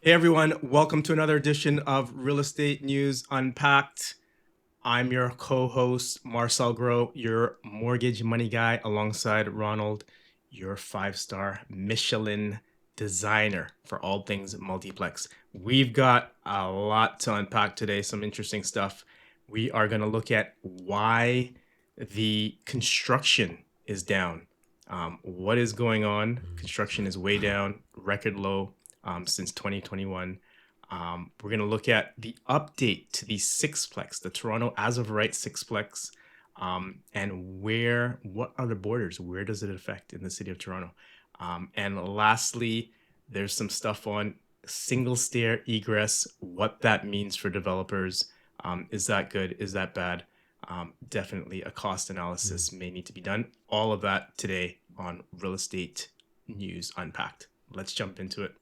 Hey everyone, welcome to another edition of Real Estate News Unpacked. I'm your co-host, Marcel, your mortgage money guy, alongside Ronald, your five-star Michelin designer for all things multiplex. We've got a lot to unpack today, some interesting stuff. We are going to look at why the construction is down. What is going on? Construction is way down, record low since 2021. We're going to look at the update to the Sixplex, the Toronto as of right Sixplex, and what are the borders? Where does it affect in the city of Toronto? And lastly, there's some stuff on single-stair egress, what that means for developers. Is that good? Is that bad? Definitely a cost analysis may need to be done. All of that today on Real Estate News Unpacked. Let's jump into it.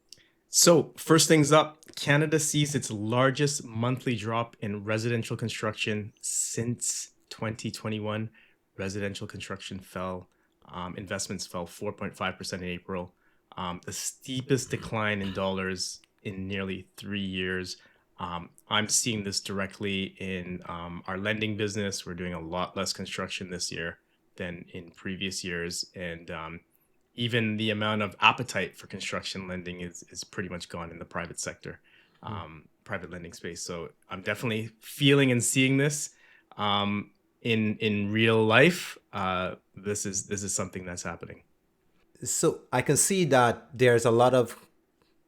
So first things up, Canada sees its largest monthly drop in residential construction since 2021. Residential construction fell, investments fell 4.5% in April. The steepest decline in dollars in nearly 3 years. I'm seeing this directly in our lending business. We're doing a lot less construction this year than in previous years. And even the amount of appetite for construction lending is pretty much gone in the private sector, private lending space. So I'm definitely feeling and seeing this in real life. This is something that's happening. So I can see that there's a lot of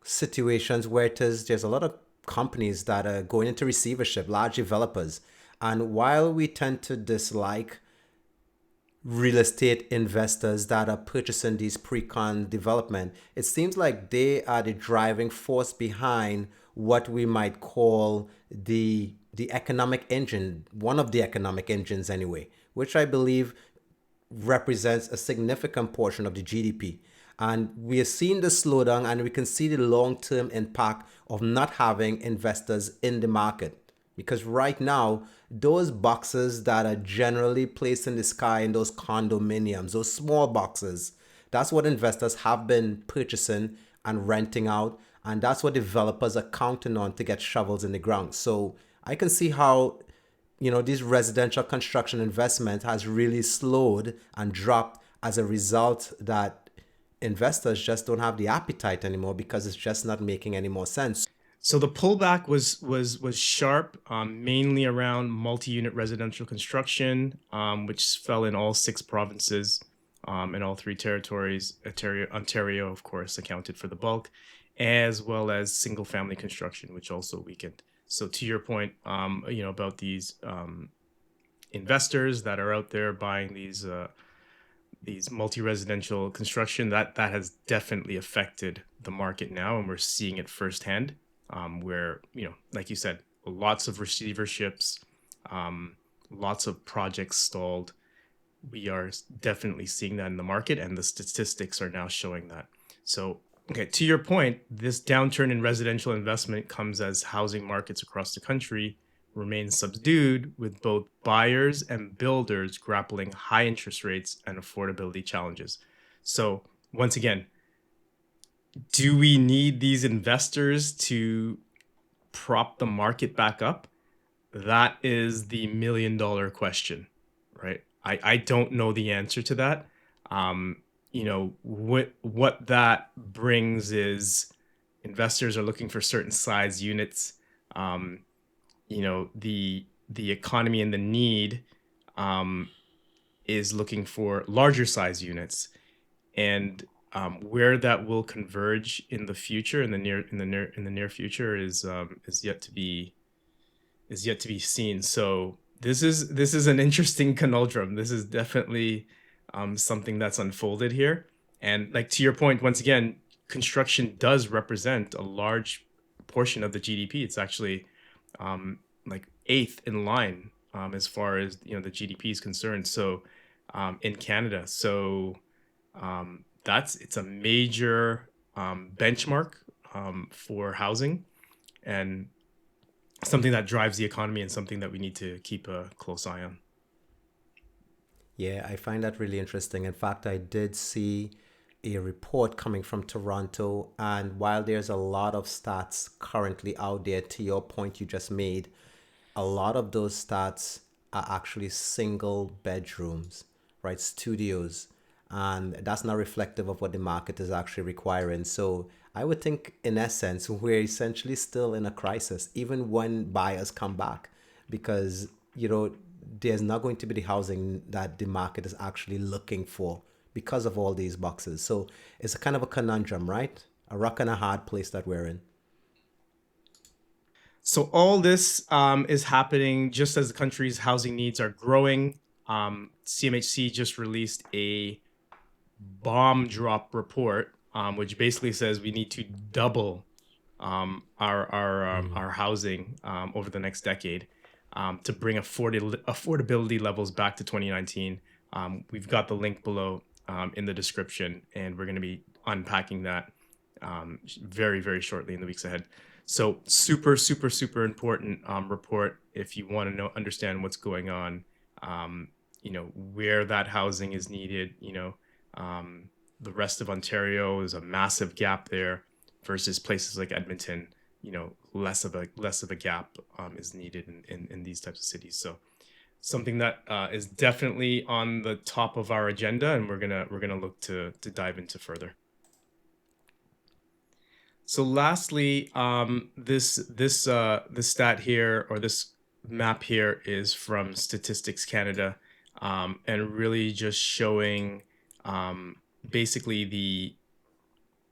situations where there's a lot of companies that are going into receivership, large developers. And while we tend to dislike real estate investors that are purchasing these pre-con development, it seems like they are the driving force behind what we might call the economic engine, one of the economic engines anyway, which I believe represents a significant portion of the GDP. And we are seeing the slowdown, and we can see the long-term impact of not having investors in the market. Because right now, those boxes that are generally placed in the sky in those condominiums, those small boxes, that's what investors have been purchasing and renting out. And that's what developers are counting on to get shovels in the ground. So I can see how this residential construction investment has really slowed and dropped as a result that investors just don't have the appetite anymore because it's just not making any more sense. So the pullback was sharp, mainly around multi-unit residential construction, which fell in all 6 provinces, in all 3 territories. Ontario, of course, accounted for the bulk, as well as single-family construction, which also weakened. So to your point, about these investors that are out there buying these multi-residential construction, that has definitely affected the market now, and we're seeing it firsthand. Where, like you said, lots of receiverships, lots of projects stalled. We are definitely seeing that in the market, and the statistics are now showing that. So, okay, to your point, this downturn in residential investment comes as housing markets across the country remain subdued, with both buyers and builders grappling high interest rates and affordability challenges. So, once again, do we need these investors to prop the market back up? That is the $1 million question, right? I don't know the answer to that. What that brings is investors are looking for certain size units. The economy and the need is looking for larger size units, and where that will converge in the future, in the near future, is yet to be seen. So this is an interesting conundrum. This is definitely something that's unfolded here. And like, to your point, once again, construction does represent a large portion of the GDP. It's actually like 8th in line as far as the GDP is concerned. So in Canada, so it's a major benchmark for housing, and something that drives the economy, and something that we need to keep a close eye on. Yeah, I find that really interesting. In fact, I did see a report coming from Toronto. And while there's a lot of stats currently out there, to your point you just made, a lot of those stats are actually single bedrooms, right? Studios. And that's not reflective of what the market is actually requiring. So I would think, in essence, we're essentially still in a crisis, even when buyers come back, because, there's not going to be the housing that the market is actually looking for because of all these boxes. So it's a kind of a conundrum, right? A rock and a hard place that we're in. So all this is happening just as the country's housing needs are growing. CMHC just released a bomb drop report, which basically says we need to double our housing over the next decade to bring affordability levels back to 2019. We've got the link below in the description, and we're going to be unpacking that very, very shortly in the weeks ahead. So super, super, super important report if you want to understand what's going on, where that housing is needed. The rest of Ontario is a massive gap there versus places like Edmonton. Less of a gap is needed in these types of cities. So something that is definitely on the top of our agenda, and we're gonna look to dive into further. So lastly, this stat here, or this map here, is from Statistics Canada, and really just showing basically the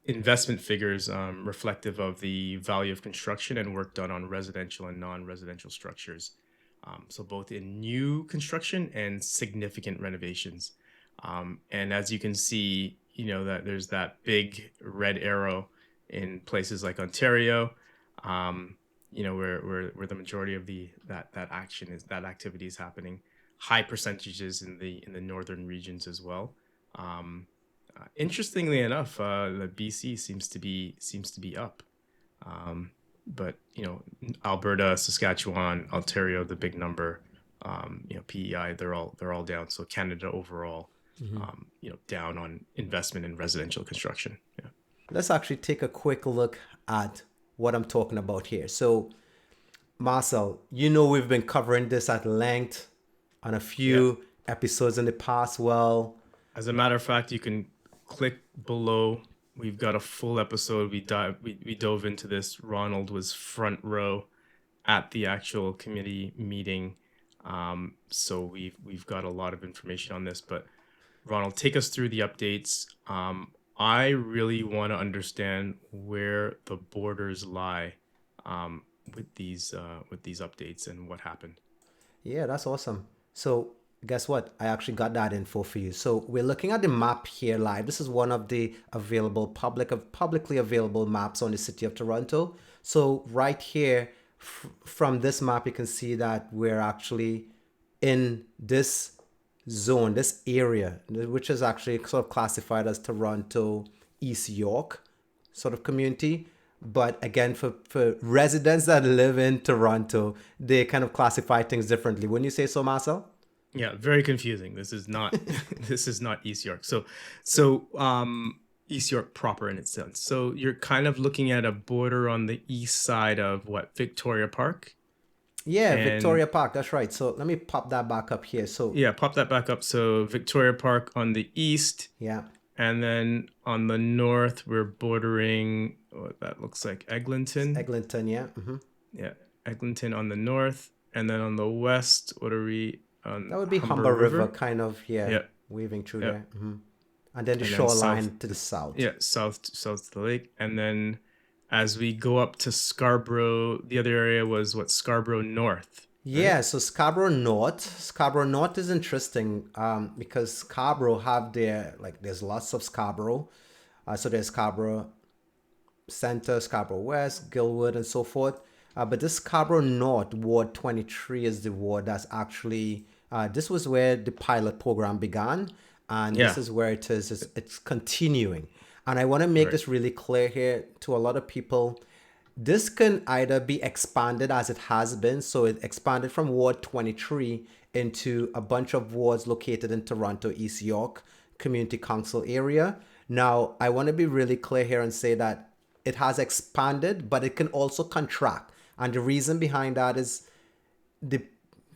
investment figures reflective of the value of construction and work done on residential and non-residential structures. So both in new construction and significant renovations. And as you can see, that there's that big red arrow in places like Ontario, where the majority of that activity is happening. High percentages in the northern regions as well. Interestingly enough, the BC seems to be up, but Alberta, Saskatchewan, Ontario, the big number, PEI, they're all down. So Canada overall, down on investment in residential construction. Yeah. Let's actually take a quick look at what I'm talking about here. So, Marcel, we've been covering this at length on a few episodes in the past. Well, as a matter of fact, you can click below. We've got a full episode. We dove into this. Ronald was front row at the actual committee meeting, so we've got a lot of information on this. But Ronald, take us through the updates. I really want to understand where the borders lie with these updates and what happened. Yeah, that's awesome. So guess what? I actually got that info for you. So we're looking at the map here live. This is one of the available publicly available maps on the city of Toronto. So right here, from this map, you can see that we're actually in this zone, this area, which is actually sort of classified as Toronto East York sort of community. But again, for residents that live in Toronto, they kind of classify things differently. Wouldn't you say so, Marcel? Yeah, very confusing. This is not this is not East York. So East York proper in its sense. So you're kind of looking at a border on the east side of what, Victoria Park? Yeah, Victoria Park. That's right. So let me pop that back up here. So yeah, pop that back up. So Victoria Park on the east. Yeah. And then on the north, we're bordering what that looks like Eglinton. Eglinton, yeah. Mm-hmm. Yeah, Eglinton on the north, and then on the west, what are we? That would be Humber River, kind of, waving through there. Mm-hmm. And then the shoreline to the south. Yeah, south to the lake. And then as we go up to Scarborough, the other area was what, Scarborough North. Right? Yeah, so Scarborough North is interesting because Scarborough have there's lots of Scarborough. So there's Scarborough Center, Scarborough West, Gilwood, and so forth. But this Scarborough North, Ward 23 is the ward that's actually, this was where the pilot program began. And this is where it's continuing. And I want to make this really clear here to a lot of people. This can either be expanded as it has been. So it expanded from Ward 23 into a bunch of wards located in Toronto, East York Community Council area. Now, I want to be really clear here and say that it has expanded, but it can also contract. And the reason behind that is the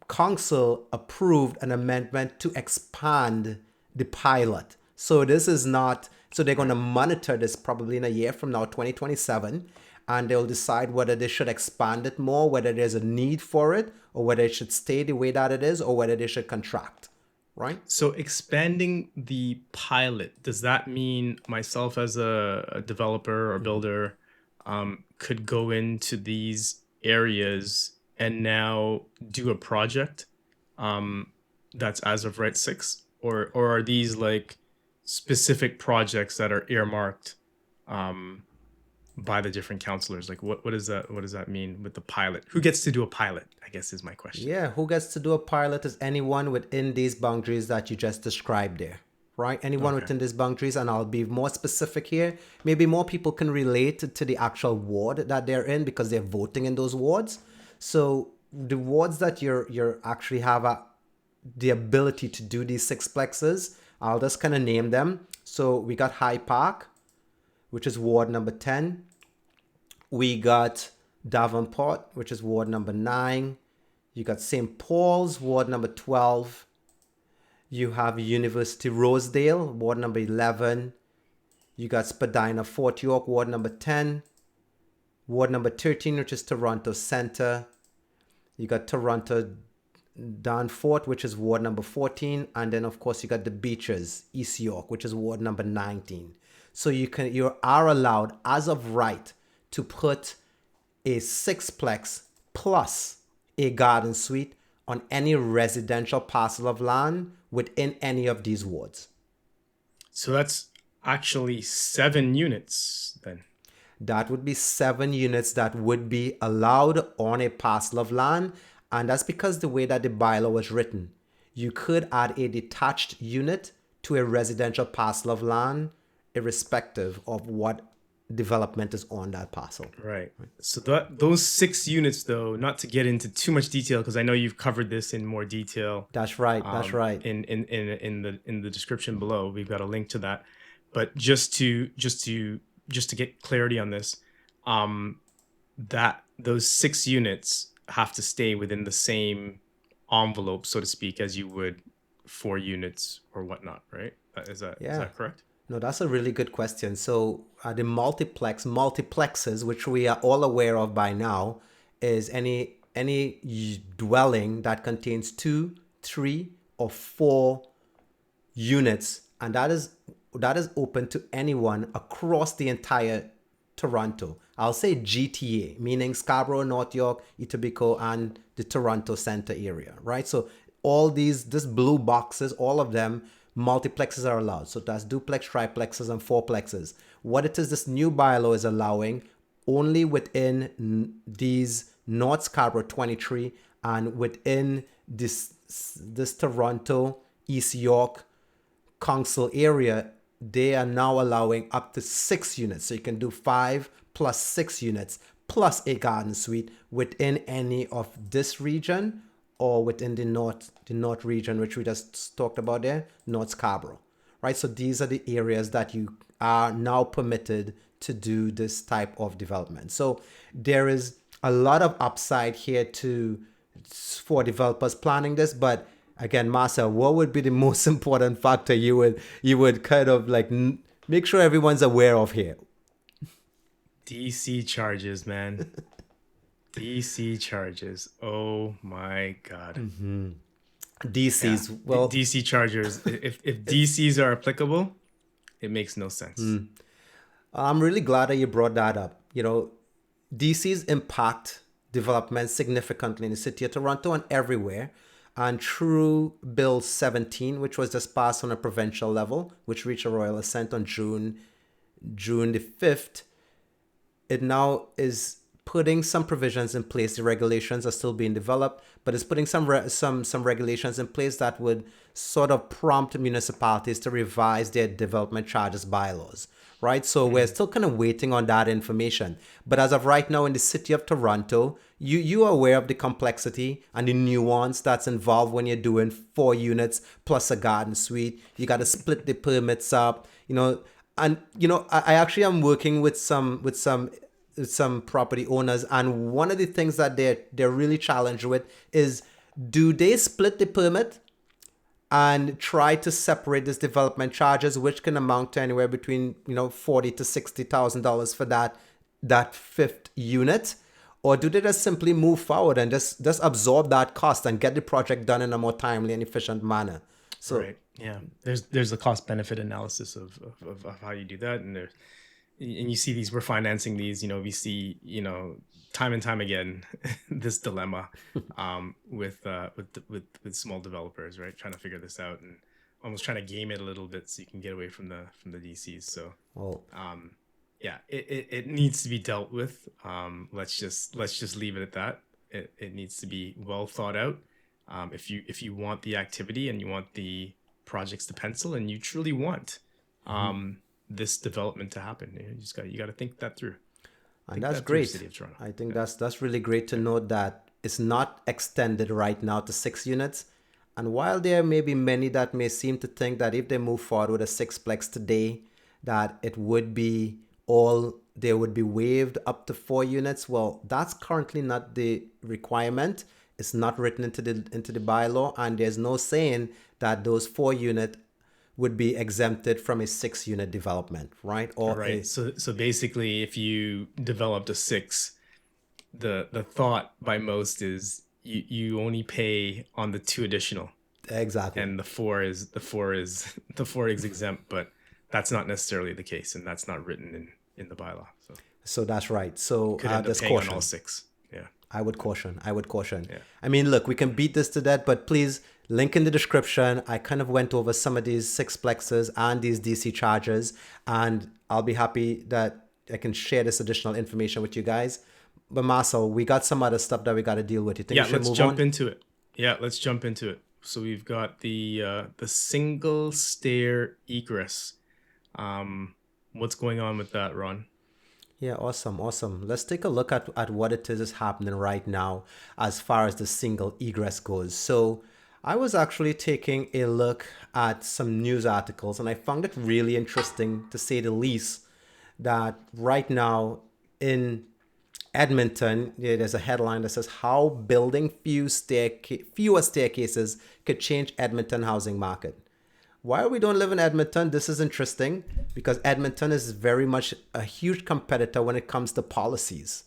council approved an amendment to expand the pilot. So this is not, so they're going to monitor this probably in a year from now, 2027, and they'll decide whether they should expand it more, whether there's a need for it, or whether it should stay the way that it is, or whether they should contract, right? So expanding the pilot, does that mean myself as a developer or builder could go into these areas and now do a project that's as of right 6? Or are these like specific projects that are earmarked by the different counselors? Like what does that mean with the pilot? Who gets to do a pilot, I guess, is my question. Yeah, who gets to do a pilot is anyone within these boundaries that you just described there, right? Anyone Okay. within these boundaries, and I'll be more specific here. Maybe more people can relate to the actual ward that they're in because they're voting in those wards. So the wards that you're actually have the ability to do these sixplexes, I'll just kind of name them. So we got High Park, which is ward number 10. We got Davenport, which is ward number 9. You got St. Paul's, ward number 12. You have University Rosedale, ward number 11. You got Spadina Fort York, ward number 10. Ward number 13, which is Toronto Centre. You got Toronto Danforth, which is ward number 14. And then, of course, you got the Beaches, East York, which is ward number 19. So you are allowed, as of right, to put a sixplex plus a garden suite on any residential parcel of land within any of these wards. So that's actually 7 units then. That would be 7 units that would be allowed on a parcel of land. And that's because the way that the bylaw was written, you could add a detached unit to a residential parcel of land, irrespective of what development is on that parcel. Right. So those 6 units, though, not to get into too much detail, because I know you've covered this in more detail. That's right. That's right. In the description below, we've got a link to that. But just to get clarity on this, that those 6 units have to stay within the same envelope, so to speak, as you would 4 units or whatnot, right? Is that correct? No, that's a really good question. So the multiplexes, which we are all aware of by now, is any dwelling that contains 2, 3, or 4 units, and that is open to anyone across the entire Toronto. I'll say GTA, meaning Scarborough, North York, Etobicoke, and the Toronto Centre area, right? So all these blue boxes, all of them, multiplexes are allowed. So that's duplex, triplexes, and fourplexes. What it is, this new bylaw is allowing only within these North Scarborough 23 and within this Toronto, East York council area, they are now allowing up to 6 units. So you can do 5 plus 6 units plus a garden suite within any of this region or within the north region, which we just talked about there, North Scarborough, right? So these are the areas that you are now permitted to do this type of development. So there is a lot of upside here for developers planning this, but again, Marcel, what would be the most important factor you would kind of like make sure everyone's aware of here? DC charges, man. DC charges. Oh my God. Mm-hmm. DCs, well, DC chargers. If DCs are applicable, it makes no sense. I'm really glad that you brought that up. You know, DCs impact development significantly in the city of Toronto and everywhere. And through Bill 17, which was just passed on a provincial level, which reached a royal assent on June the 5th, it now is putting some provisions in place. The regulations are still being developed, but it's putting some regulations in place that would sort of prompt municipalities to revise their development charges bylaws, right? So we're still kind of waiting on that information. But as of right now in the city of Toronto, you are aware of the complexity and the nuance that's involved when you're doing 4 units plus a garden suite. You got to split the permits up. You know, And I actually am working with some property owners, and one of the things that they're really challenged with is, do they split the permit and try to separate this development charges, which can amount to anywhere between $40,000 to $60,000 for that fifth unit, or do they just simply move forward and just absorb that cost and get the project done in a more timely and efficient manner? So Right. Yeah. There's a cost benefit analysis of how you do that, and you see these, we're financing these, we see, time and time again, this dilemma with small developers, right? Trying to figure this out and almost trying to game it a little bit so you can get away from the DCs. So well, yeah, it needs to be dealt with. Let's just leave it at that. It needs to be well thought out. If you want the activity and you want the projects to pencil and you truly want this development to happen, you got to think that through. and that's great. City of Toronto. I think that's really great to note that it's not extended right now to 6 units. And while there may be many that may seem to think that if they move forward with a sixplex today, that it would be they would be waived up to 4 units. Well, that's currently not the requirement. It's not written into the bylaw, and there's no saying that those 4 unit would be exempted from a 6 unit development, right? Or right. So basically, if you developed a 6, the thought by most is you only pay on the 2 additional. Exactly. And the four is exempt, but that's not necessarily the case, and that's not written in the bylaw. So that's right. So could end up there's paying caution. on all 6. Yeah. I would caution. Yeah. I mean, look, we can beat this to death, but please link in the description. I kind of went over some of these sixplexes and these DC chargers, and I'll be happy that I can share this additional information with you guys. But Marcel, we got some other stuff that we got to deal with. You think we should let's move jump on? into it. Yeah, let's jump into it. So we've got the single-stair egress. What's going on with that, Ron? Yeah, awesome. Let's take a look at what it is happening right now as far as the single egress goes. So I was actually taking a look at some news articles, and I found it really interesting, to say the least, that right now in Edmonton, there's a headline that says how building fewer staircases could change Edmonton housing market. While we don't live in Edmonton, this is interesting because Edmonton is very much a huge competitor when it comes to policies,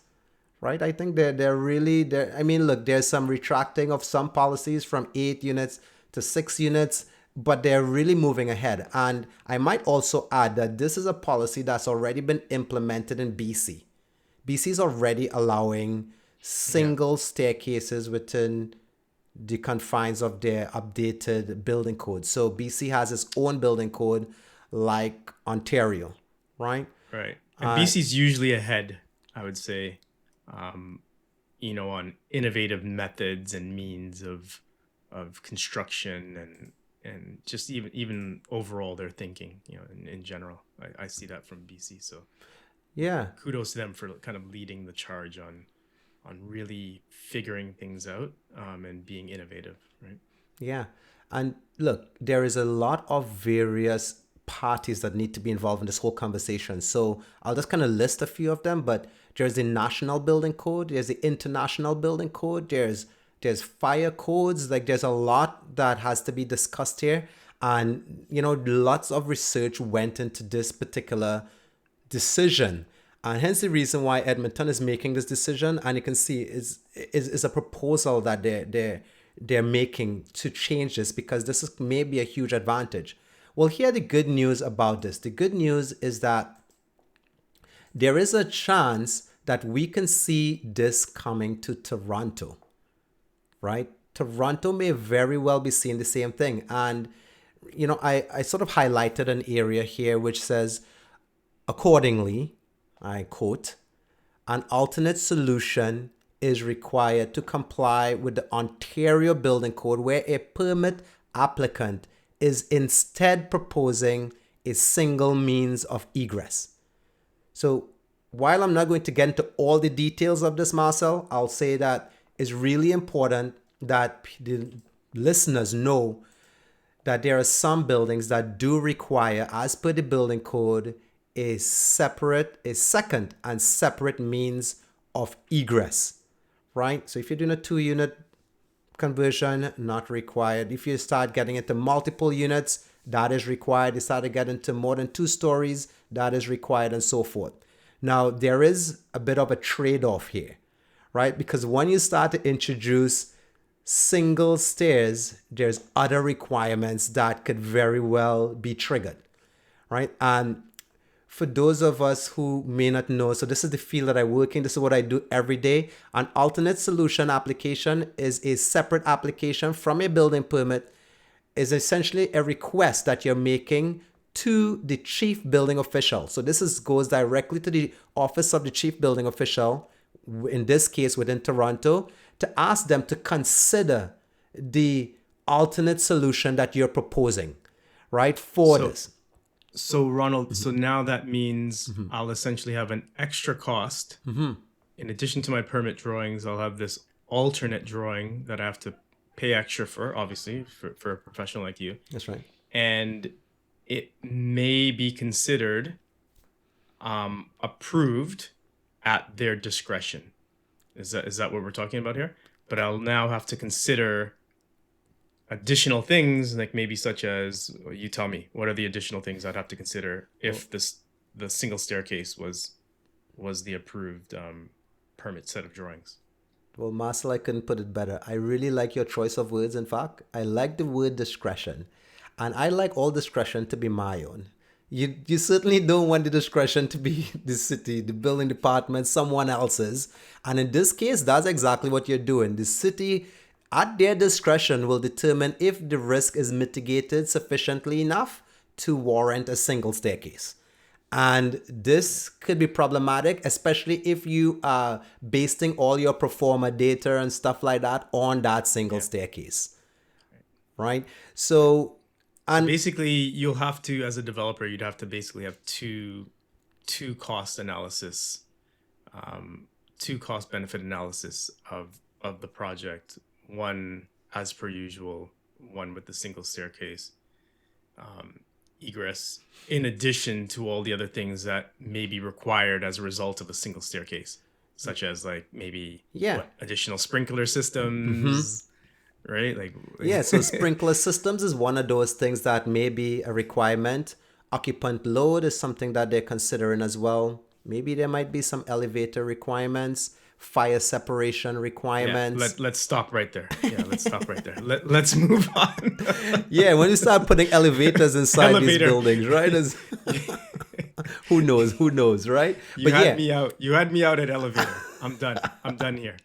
right? I think they're really there. I mean, look, there's some retracting of some policies from 8 units to 6 units, but they're really moving ahead. And I might also add that this is a policy that's already been implemented in BC. BC is already allowing single staircases within the confines of their updated building code. So BC has its own building code like Ontario, right? Right. And BC's usually ahead, I would say, on innovative methods and means of construction and just even overall their thinking, in general. I see that from BC. So yeah, kudos to them for kind of leading the charge on really figuring things out and being innovative, right? Yeah. And look, there is a lot of various parties that need to be involved in this whole conversation. So I'll just kind of list a few of them, but there's the national building code, there's the international building code, there's fire codes, like there's a lot that has to be discussed here. And, lots of research went into this particular decision. And hence the reason why Edmonton is making this decision, and you can see is a proposal that they're making to change this, because this is maybe a huge advantage. Well, here the good news about this. The good news is that there is a chance that we can see this coming to Toronto, right? Toronto may very well be seeing the same thing. And, I sort of highlighted an area here which says, accordingly, I quote, an alternate solution is required to comply with the Ontario Building Code, where a permit applicant is instead proposing a single means of egress. So while I'm not going to get into all the details of this, Marcel, I'll say that it's really important that the listeners know that there are some buildings that do require, as per the building code, a second and separate means of egress, right? So if you're doing a 2-unit conversion, not required. If you start getting into multiple units, that is required. You start to get into more than 2 stories, that is required, and so forth. Now, there is a bit of a trade-off here, right? Because when you start to introduce single stairs, there's other requirements that could very well be triggered, right? And for those of us who may not know, so this is the field that I work in, this is what I do every day. An alternate solution application is a separate application from a building permit, is essentially a request that you're making to the chief building official. So this goes directly to the office of the chief building official, in this case within Toronto, to ask them to consider the alternate solution that you're proposing, right, for this. So Ronald, so now that means I'll essentially have an extra cost. In addition to my permit drawings, I'll have this alternate drawing that I have to pay extra for, obviously, for a professional like you. That's right. And it may be considered approved at their discretion. Is that what we're talking about here? But I'll now have to consider additional things, like maybe such as, you tell me, what are the additional things I'd have to consider if the single staircase was the approved permit set of drawings? Well, Marcel, I couldn't put it better. I really like your choice of words. In fact, I like the word discretion. And I like all discretion to be my own. You certainly don't want the discretion to be the city, the building department, someone else's. And in this case, that's exactly what you're doing. The city, at their discretion, will determine if the risk is mitigated sufficiently enough to warrant a single staircase. And this could be problematic, especially if you are basing all your pro forma data and stuff like that on that single staircase, right? So, and basically, you'll have to, as a developer, you'd have to basically have two cost analysis, two cost benefit analysis of the project. One as per usual, one with the single staircase egress, in addition to all the other things that may be required as a result of a single staircase, such as like maybe additional sprinkler systems, right? Yeah, so sprinkler systems is one of those things that may be a requirement. Occupant load is something that they're considering as well. Maybe there might be some elevator requirements, fire separation requirements. Let's stop right there. Yeah, let's stop right there. Let's move on. Yeah, when you start putting elevators inside these buildings, right? Who knows, right? You had me out at elevator. I'm done here.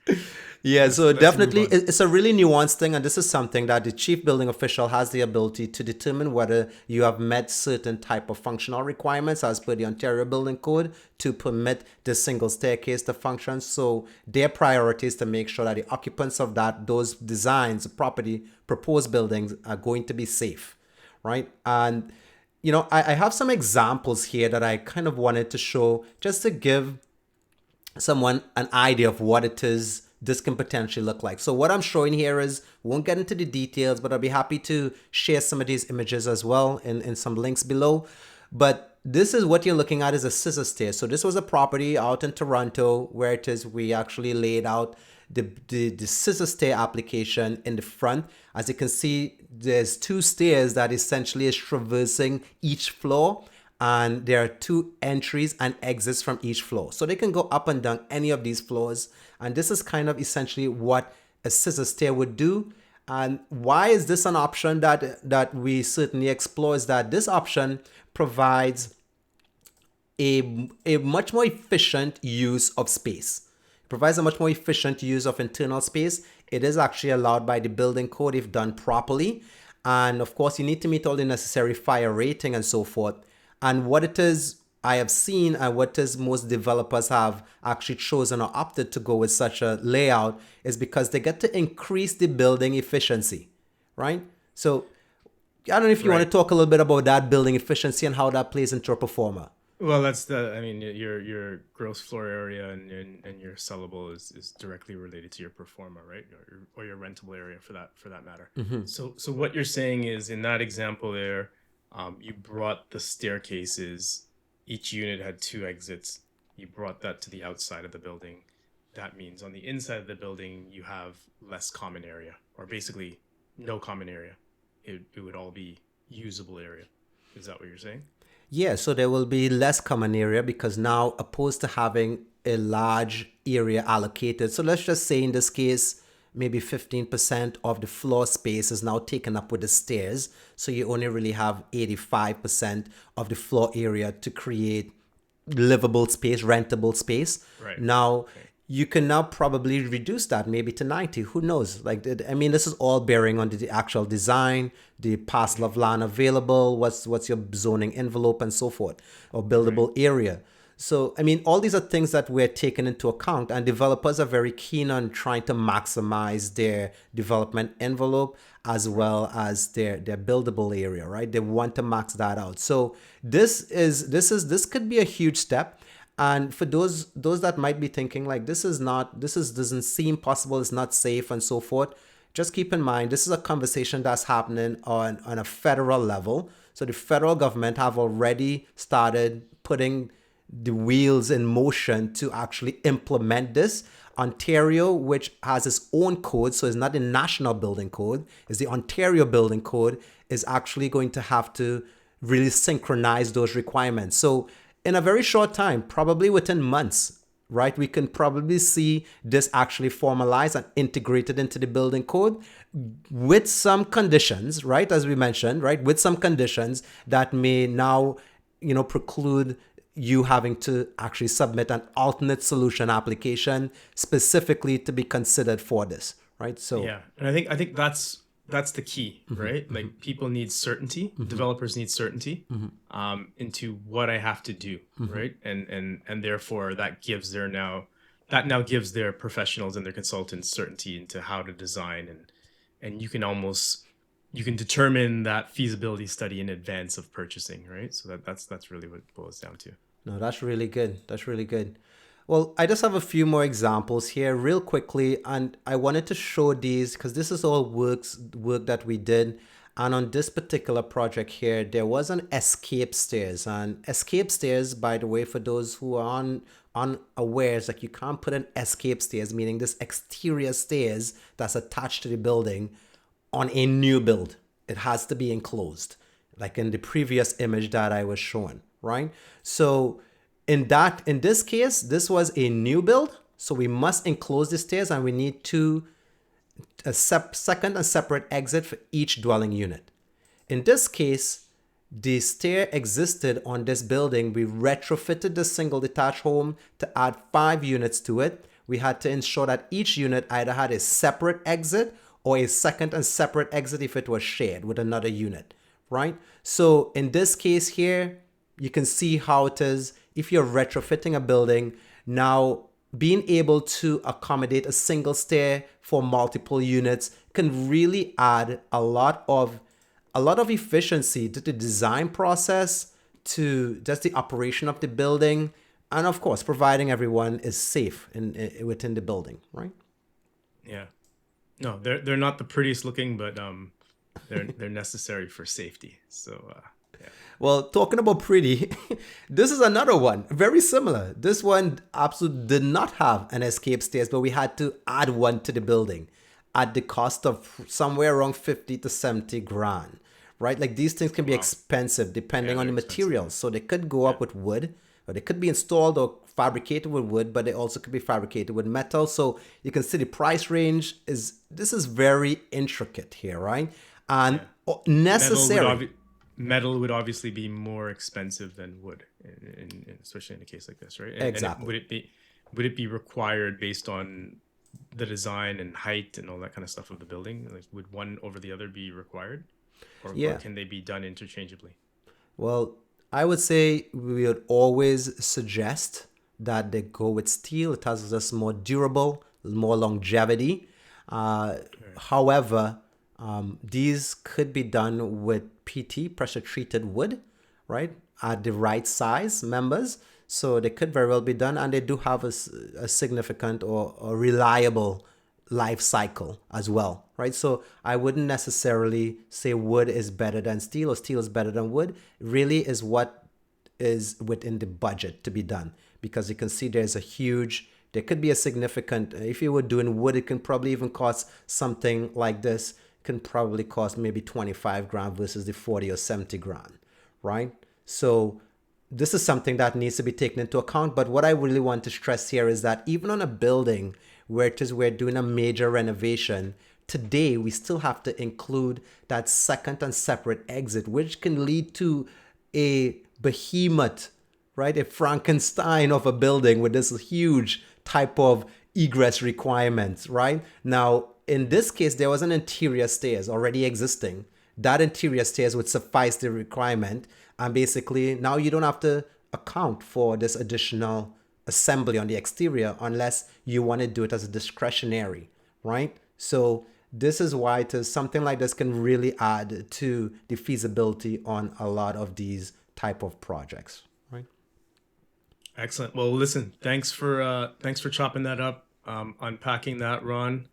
Yeah, so definitely it's a really nuanced thing, and this is something that the chief building official has the ability to determine whether you have met certain type of functional requirements as per the Ontario Building Code to permit the single staircase to function. So their priority is to make sure that the occupants of those designs, property, proposed buildings are going to be safe, right? And I have some examples here that I kind of wanted to show just to give someone an idea of what it is this can potentially look like. So what I'm showing here is, won't get into the details, but I'll be happy to share some of these images as well in some links below. But this is what you're looking at, is a scissor stair. So this was a property out in Toronto where it is we actually laid out the scissor stair application in the front. As you can see, there's 2 stairs that essentially is traversing each floor. And there are 2 entries and exits from each floor. So they can go up and down any of these floors. And this is kind of essentially what a scissor stair would do. And why is this an option that we certainly explore, is that this option provides a much more efficient use of space. It provides a much more efficient use of internal space. It is actually allowed by the building code if done properly. And of course, you need to meet all the necessary fire rating and so forth. And what it is I have seen, and what is most developers have actually chosen or opted to go with such a layout, is because they get to increase the building efficiency, right? So I don't know if you want to talk a little bit about that building efficiency and how that plays into a performer. Well, your gross floor area and your sellable is directly related to your performa, right? Or your rentable area for that matter. So what you're saying is, in that example there, you brought the staircases each unit had 2 exits. You brought that to the outside of the building. That means on the inside of the building, you have less common area, or basically no common area. It would all be usable area. Is that what you're saying? Yeah, so there will be less common area because now, opposed to having a large area allocated, so let's just say in this case, maybe 15% of the floor space is now taken up with the stairs. So you only really have 85% of the floor area to create livable space, rentable space. Right. Now, Okay. you can now probably reduce that maybe to 90. Who knows? Like, I mean, this is all bearing on the actual design, the parcel of land available, what's your zoning envelope and so forth, or buildable area. So, I mean, all these are things that we're taking into account, and developers are very keen on trying to maximize their development envelope as well as their buildable area, right? They want to max that out. So this could be a huge step. And for those that might be thinking like doesn't seem possible, it's not safe and so forth, just keep in mind this is a conversation that's happening on a federal level. So the federal government have already started putting the wheels in motion to actually implement this. Ontario, which has its own code, so it's not the national building code, it's the Ontario building code, is actually going to have to really synchronize those requirements. So in a very short time, probably within months, right, we can probably see this actually formalized and integrated into the building code with some conditions, right, as we mentioned, right, with some conditions that may now, preclude you having to actually submit an alternate solution application specifically to be considered for this, right? So yeah, and I think that's the key, right? Like people need certainty, developers need certainty into what I have to do, right? And therefore that now gives their professionals and their consultants certainty into how to design, and you can determine that feasibility study in advance of purchasing, right? So that's really what it boils down to. no, that's really good. That's really good. Well, I just have a few more examples here real quickly, and I wanted to show these because this is all work that we did. And on this particular project here, there was an escape stairs. And escape stairs, by the way, for those who are unaware, is like you can't put an escape stairs, meaning this exterior stairs that's attached to the building, on a new build. It has to be enclosed, like in the previous image that I was showing, right? So in this case, this was a new build, so we must enclose the stairs, and we need a second and separate exit for each dwelling unit. In this case, the stair existed on this building. We retrofitted the single detached home to add 5 units to it. We had to ensure that each unit either had a separate exit or a second and separate exit if it was shared with another unit, right? So in this case here, you can see how it is if you're retrofitting a building. Now, being able to accommodate a single stair for multiple units can really add a lot of efficiency to the design process, to just the operation of the building, and of course, providing everyone is safe within the building, right? Yeah. No, they're not the prettiest looking, but they're necessary for safety. So yeah. Well, talking about pretty, this is another one, very similar. This one absolutely did not have an escape stairs, but we had to add one to the building at the cost of somewhere around 50 to 70 grand, right? Like these things can be expensive depending on the materials. So they could go up with wood, or they could be installed or fabricated with wood, but they also could be fabricated with metal. So you can see the price range this is very intricate here, right? And necessary. Metal would obviously be more expensive than wood, especially in a case like this, right? Exactly. Would it be required based on the design and height and all that kind of stuff of the building? Like, would one over the other be required, or can they be done interchangeably? Well, I would say we would always suggest that they go with steel. It has just more durable, more longevity. However, these could be done with PT, pressure treated wood, right, at the right size members. So they could very well be done, and they do have a significant or reliable life cycle as well, right? So I wouldn't necessarily say wood is better than steel or steel is better than wood. It really is what is within the budget to be done, because you can see there could be a significant, if you were doing wood, it can probably even cost something like this, can probably cost maybe 25 grand versus the 40 or 70 grand, right? So this is something that needs to be taken into account. But what I really want to stress here is that even on a building where we're doing a major renovation, today we still have to include that second and separate exit, which can lead to a behemoth, right? A Frankenstein of a building with this huge type of egress requirements, right? Now, in this case, there was an interior stairs already existing. That interior stairs would suffice the requirement. And basically, now you don't have to account for this additional assembly on the exterior unless you want to do it as a discretionary, right? So this is why something like this can really add to the feasibility on a lot of these type of projects, right? Excellent. Well, listen, thanks for chopping that up, unpacking that, Ron.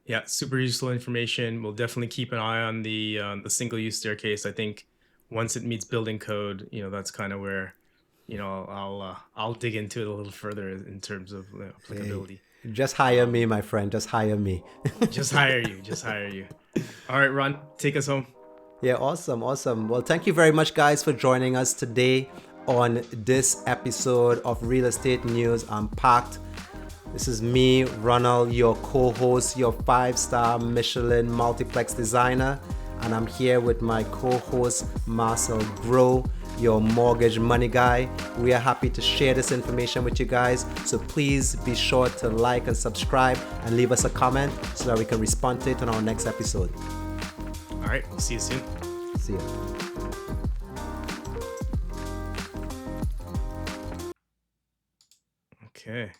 Yeah, super useful information. We'll definitely keep an eye on the single-use staircase. I think once it meets building code, that's kind of where, I'll dig into it a little further in terms of applicability. Hey, just hire me, my friend. Just hire me. Just hire you. Just hire you. All right, Ron, take us home. Yeah, awesome. Well, thank you very much, guys, for joining us today on this episode of Real Estate News Unpacked. This is me, Ronald, your co-host, your 5-star Michelin Multiplex Designer. And I'm here with my co-host, Marcel, your mortgage money guy. We are happy to share this information with you guys. So please be sure to like and subscribe and leave us a comment so that we can respond to it on our next episode. All right, we'll see you soon. See you. Okay.